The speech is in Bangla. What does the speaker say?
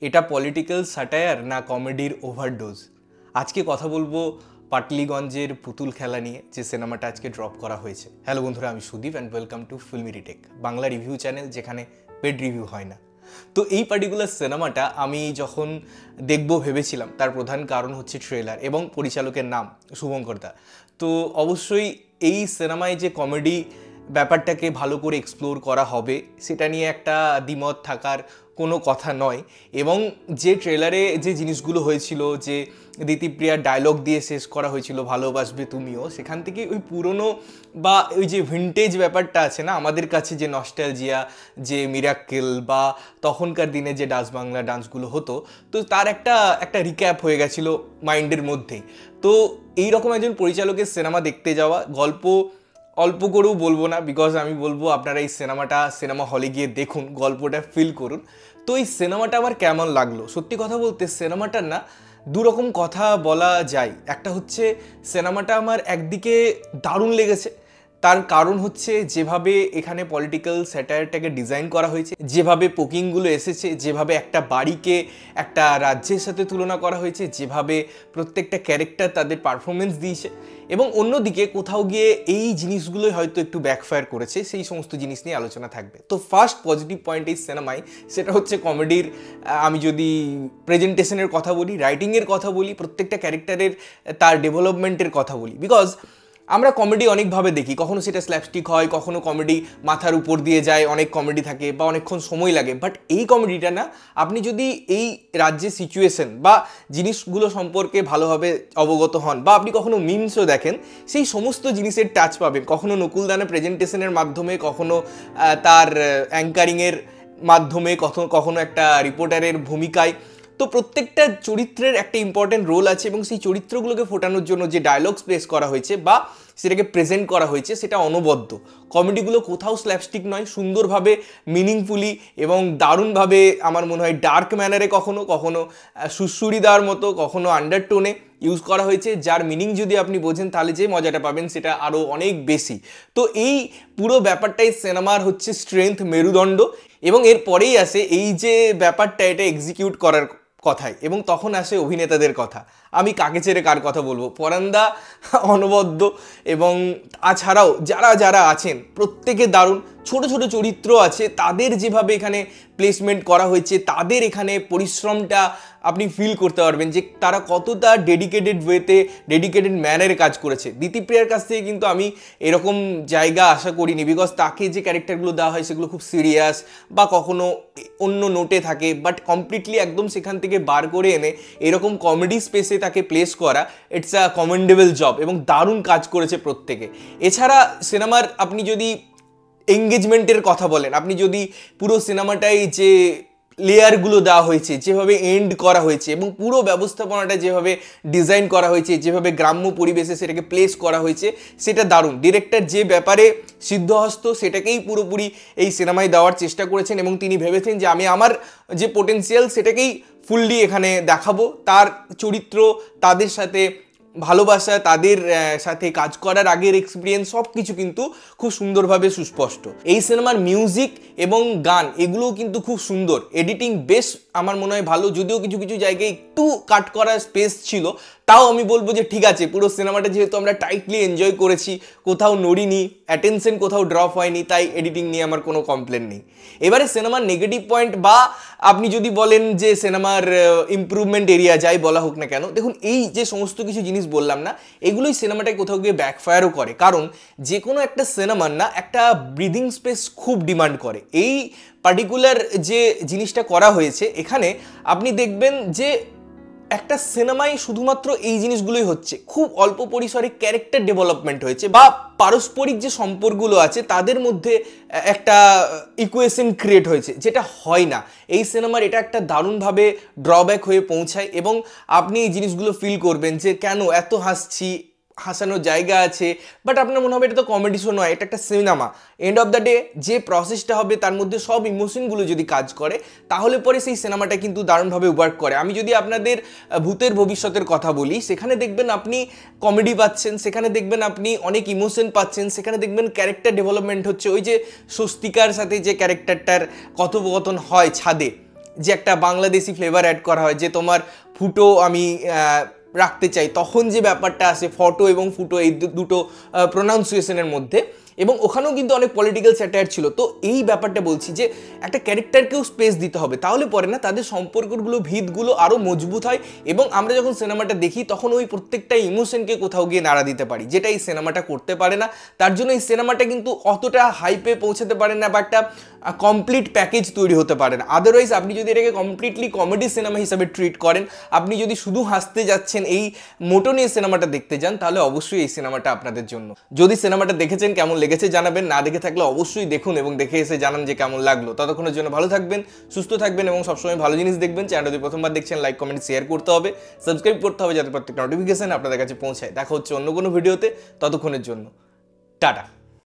এটা পলিটিক্যাল স্যাটায়ার না কমেডির ওভারডোজ? আজকে কথা বলবো পাটলিগঞ্জের পুতুল খেলা নিয়ে, যে সিনেমাটা আজকে ড্রপ করা হয়েছে। হ্যালো বন্ধুরা, আমি Sudip and welcome to Filmy Retake, Bangla review channel যেখানে পেড রিভিউ হয় না। তো এই পার্টিকুলার সিনেমাটা আমি যখন দেখব ভেবেছিলাম, তার প্রধান কারণ হচ্ছে ট্রেলার এবং পরিচালকের নাম শুভঙ্কর দা। তো অবশ্যই এই সিনেমায় যে কমেডি ব্যাপারটাকে ভালো করে এক্সপ্লোর করা হবে সেটা নিয়ে একটা দ্বিমত থাকার কোনো কথা নয়। এবং যে ট্রেলারে যে জিনিসগুলো হয়েছিল, যে দিতিপ্রিয়ার ডায়লগ দিয়ে শেষ করা হয়েছিল ভালোবাসবে তুমিও, সেখান থেকে ওই পুরনো বা ওই যে ভিন্টেজ ব্যাপারটা আছে না আমাদের কাছে, যে নস্টালজিয়া, যে মিরাক্কেল বা তখনকার দিনে যে ডান্স বাংলা ডান্সগুলো হতো, তো তার একটা রিক্যাপ হয়ে গেছিলো মাইন্ডের মধ্যেই। তো এইরকম একজন পরিচালকের সিনেমা দেখতে যাওয়া, গল্প অল্প করেও বলবো না, বিকজ আমি বলবো আপনারা এই সিনেমা হলে গিয়ে দেখুন, গল্পটা ফিল করুন। তো এই সিনেমাটা আমার কেমন লাগলো, সত্যি কথা বলতে সিনেমাটার না দুরকম কথা বলা যায়। একটা হচ্ছে সিনেমাটা আমার একদিকে দারুণ লেগেছে, তার কারণ হচ্ছে যেভাবে এখানে পলিটিক্যাল স্যাটায়ারটাকে ডিজাইন করা হয়েছে, যেভাবে পোকিংগুলো এসেছে, যেভাবে একটা বাড়িকে একটা রাজ্যের সাথে তুলনা করা হয়েছে, যেভাবে প্রত্যেকটা ক্যারেক্টার তাদের পারফরমেন্স দিয়েছে। এবং অন্যদিকে কোথাও গিয়ে এই জিনিসগুলোই হয়তো একটু ব্যাকফায়ার করেছে, সেই সমস্ত জিনিস নিয়ে আলোচনা থাকবে। তো ফার্স্ট পজিটিভ পয়েন্ট এই সিনেমায়, সেটা হচ্ছে কমেডির। আমি যদি প্রেজেন্টেশনের কথা বলি, রাইটিংয়ের কথা বলি, প্রত্যেকটা ক্যারেক্টারের তার ডেভেলপমেন্টের কথা বলি, বিকজ আমরা কমেডি অনেকভাবে দেখি, কখনো সেটা স্ল্যাপস্টিক হয়, কখনো কমেডি মাথার উপর দিয়ে যায়, অনেক কমেডি থাকে বা অনেকক্ষণ সময় লাগে। বাট এই কমেডিটা না, আপনি যদি এই রাজ্যের সিচুয়েশন বা জিনিসগুলো সম্পর্কে ভালোভাবে অবগত হন, বা আপনি কখনো মিমসও দেখেন, সেই সমস্ত জিনিসের টাচ পাবেন। কখনো নকুলদানা প্রেজেন্টেশনের মাধ্যমে, কখনো তার অ্যাঙ্কারিংয়ের মাধ্যমে, কখনো একটা রিপোর্টারের ভূমিকায়। তো প্রত্যেকটা চরিত্রের একটা ইম্পর্টেন্ট রোল আছে, এবং সেই চরিত্রগুলোকে ফোটানোর জন্য যে ডায়লগস প্লেস করা হয়েছে বা সেটাকে প্রেজেন্ট করা হয়েছে, সেটা অনবদ্য। কমেডিগুলো কোথাও স্ল্যাপস্টিক নয়, সুন্দরভাবে মিনিংফুলি এবং দারুণভাবে, আমার মনে হয় ডার্ক ম্যানারে, কখনো কখনো সুড়সুড়ি দেওয়ার মতো, কখনো আন্ডারটোনে ইউজ করা হয়েছে, যার মিনিং যদি আপনি বোঝেন তাহলে যে মজাটা পাবেন সেটা আরও অনেক বেশি। তো এই পুরো ব্যাপারটাই সিনেমার হচ্ছে স্ট্রেংথ, মেরুদণ্ড। এবং এরপরেই আসে এই যে ব্যাপারটা, এটা এক্সিকিউট করার কথায়, এবং তখন আসে অভিনেতাদের কথা। আমি কাকে ছেড়ে কার কথা বলবো, পরান্দা অনবদ্য, এবং তাছাড়াও যারা যারা আছেন প্রত্যেকে দারুণ। ছোট ছোট চরিত্র আছে, তাদের যেভাবে এখানে প্লেসমেন্ট করা হয়েছে, তাদের এখানে পরিশ্রমটা আপনি ফিল করতে পারবেন যে তারা কতটা ডেডিকেটেড ওয়েতে, ডেডিকেটেড ম্যানারে কাজ করেছে। দিতিপ্রিয়ার কাছ থেকে কিন্তু আমি এরকম জায়গা আশা করিনি, বিকজ তাকে যে ক্যারেক্টারগুলো দেওয়া হয় সেগুলো খুব সিরিয়াস বা কখনো অন্য নোটে থাকে, বাট কমপ্লিটলি একদম সেখান থেকে বার করে এনে এরকম কমেডি স্পেসে তাকে প্লেস করা, ইটস আ কমেন্ডেবল জব, এবং দারুণ কাজ করেছে প্রত্যেকে। এছাড়া সিনেমার আপনি যদি এঙ্গেজমেন্টের কথা বলেন, আপনি যদি পুরো সিনেমাটাই যে লেয়ারগুলো দেওয়া হয়েছে, যেভাবে এন্ড করা হয়েছে, এবং পুরো ব্যবস্থাপনাটা যেভাবে ডিজাইন করা হয়েছে, যেভাবে গ্রাম্য পরিবেশে সেটাকে প্লেস করা হয়েছে, সেটা দারুণ। ডিরেক্টর যে ব্যাপারে সিদ্ধহস্ত, সেটাকেই পুরোপুরি এই সিনেমায় দেওয়ার চেষ্টা করেছেন, এবং তিনি ভেবেছেন যে আমি আমার যে পোটেন্সিয়াল সেটাকেই ফুললি এখানে দেখাবো। তার চরিত্র, তাদের সাথে ভালোবাসা, তাদের সাথে কাজ করার আগের এক্সপিরিয়েন্স, সব কিছু কিন্তু খুব সুন্দরভাবে সুস্পষ্ট। এই সিনেমার মিউজিক এবং গান এগুলোও কিন্তু খুব সুন্দর। এডিটিং বেশ আমার মনে হয় ভালো, যদিও কিছু কিছু জায়গায় একটু কাট করার স্পেস ছিল, তাও আমি বলবো যে ঠিক আছে। পুরো সিনেমাটা যেহেতু আমরা টাইটলি এনজয় করেছি, কোথাও নড়িনি, অ্যাটেনশন কোথাও ড্রপ হয়নি, তাই এডিটিং নিয়ে আমার কোনো কমপ্লেন নেই। এবারে সিনেমার নেগেটিভ পয়েন্ট, বা আপনি যদি বলেন যে সিনেমার ইমপ্রুভমেন্ট এরিয়া, যাই বলা হোক না কেন, দেখুন এই যে সমস্ত কিছু জিনিস বললাম না, এগুলোই সিনেমাটায় কোথাও গিয়ে ব্যাকফায়ারও করে। কারণ যে কোনো একটা সিনেমার না একটা ব্রিদিং স্পেস খুব ডিমান্ড করে। এই পার্টিকুলার যে জিনিসটা করা হয়েছে এখানে, আপনি দেখবেন যে একটা সিনেমায় শুধুমাত্র এই জিনিসগুলোই হচ্ছে, খুব অল্প পরিসরে ক্যারেক্টার ডেভেলপমেন্ট হয়েছে, বা পারস্পরিক যে সম্পর্কগুলো আছে তাদের মধ্যে একটা ইকুয়েশন ক্রিয়েট হয়েছে, যেটা হয় না এই সিনেমার। এটা একটা দারুণভাবে ড্রব্যাক হয়ে পৌঁছায়, এবং আপনি এই জিনিসগুলো ফিল করবেন যে কেন এত হাসছি, হাসানোর জায়গা আছে, বাট আপনার মনে হবে এটা তো কমেডি শো নয়, এটা একটা cinema. End of the day যে প্রসেসটা হবে, তার মধ্যে সব ইমোশনগুলো যদি কাজ করে, তাহলে পরে সেই সিনেমাটা কিন্তু দারুণভাবে ওয়ার্ক করে। আমি যদি আপনাদের ভূতের ভবিষ্যতের কথা বলি, সেখানে দেখবেন আপনি কমেডি পাচ্ছেন, সেখানে দেখবেন আপনি অনেক ইমোশন পাচ্ছেন, সেখানে দেখবেন ক্যারেক্টার ডেভেলপমেন্ট হচ্ছে। ওই যে স্বস্তিকার সাথে যে ক্যারেক্টারটার কথোপকথন হয় ছাদে, যে একটা বাংলাদেশি ফ্লেভার অ্যাড করা হয়, যে তোমার ফুটো আমি রাখতে চাই, তখন যে ব্যাপারটা আসে ফটো এবং ফুটো এই দুটো প্রোনাউন্সিয়েশনের মধ্যে, এবং ওখানেও কিন্তু অনেক পলিটিক্যাল স্যাটায়ার ছিল। তো এই ব্যাপারটা বলছি যে একটা ক্যারেক্টারকেও স্পেস দিতে হবে, তাহলে পরে না তাদের সম্পর্কগুলো ভিতগুলো আরও মজবুত হয়, এবং আমরা যখন সিনেমাটা দেখি তখন ওই প্রত্যেকটা ইমোশনকে কোথাও গিয়ে নাড়া দিতে পারি, যেটা এই সিনেমাটা করতে পারে না। তার জন্য এই সিনেমাটা কিন্তু অতটা হাইপে পৌঁছাতে পারে না, বা একটা কমপ্লিট প্যাকেজ তৈরি হতে পারে না। আদারওয়াইজ আপনি যদি এটাকে কমপ্লিটলি কমেডি সিনেমা হিসাবে ট্রিট করেন, আপনি যদি শুধু হাসতে যাচ্ছেন এই মোটো নিয়ে সিনেমাটা দেখতে যান, তাহলে অবশ্যই এই সিনেমাটা আপনাদের জন্য। যদি সিনেমাটা দেখেছেন কেমন লেগেছে জানাবেন, না দেখে থাকলে অবশ্যই দেখুন এবং দেখে এসে জানান যে কেমন লাগলো। ততক্ষণের জন্য ভালো থাকবেন, সুস্থ থাকবেন এবং সবসময় ভালো জিনিস দেখবেন। চ্যানেলটা যদি প্রথমবার দেখছেন লাইক কমেন্ট শেয়ার করতে হবে, সাবস্ক্রাইব করতে হবে যাতে প্রত্যেকটা নোটিফিকেশন আপনাদের কাছে পৌঁছায়। দেখা হচ্ছে অন্য কোনো ভিডিওতে, ততক্ষণের জন্য টাটা।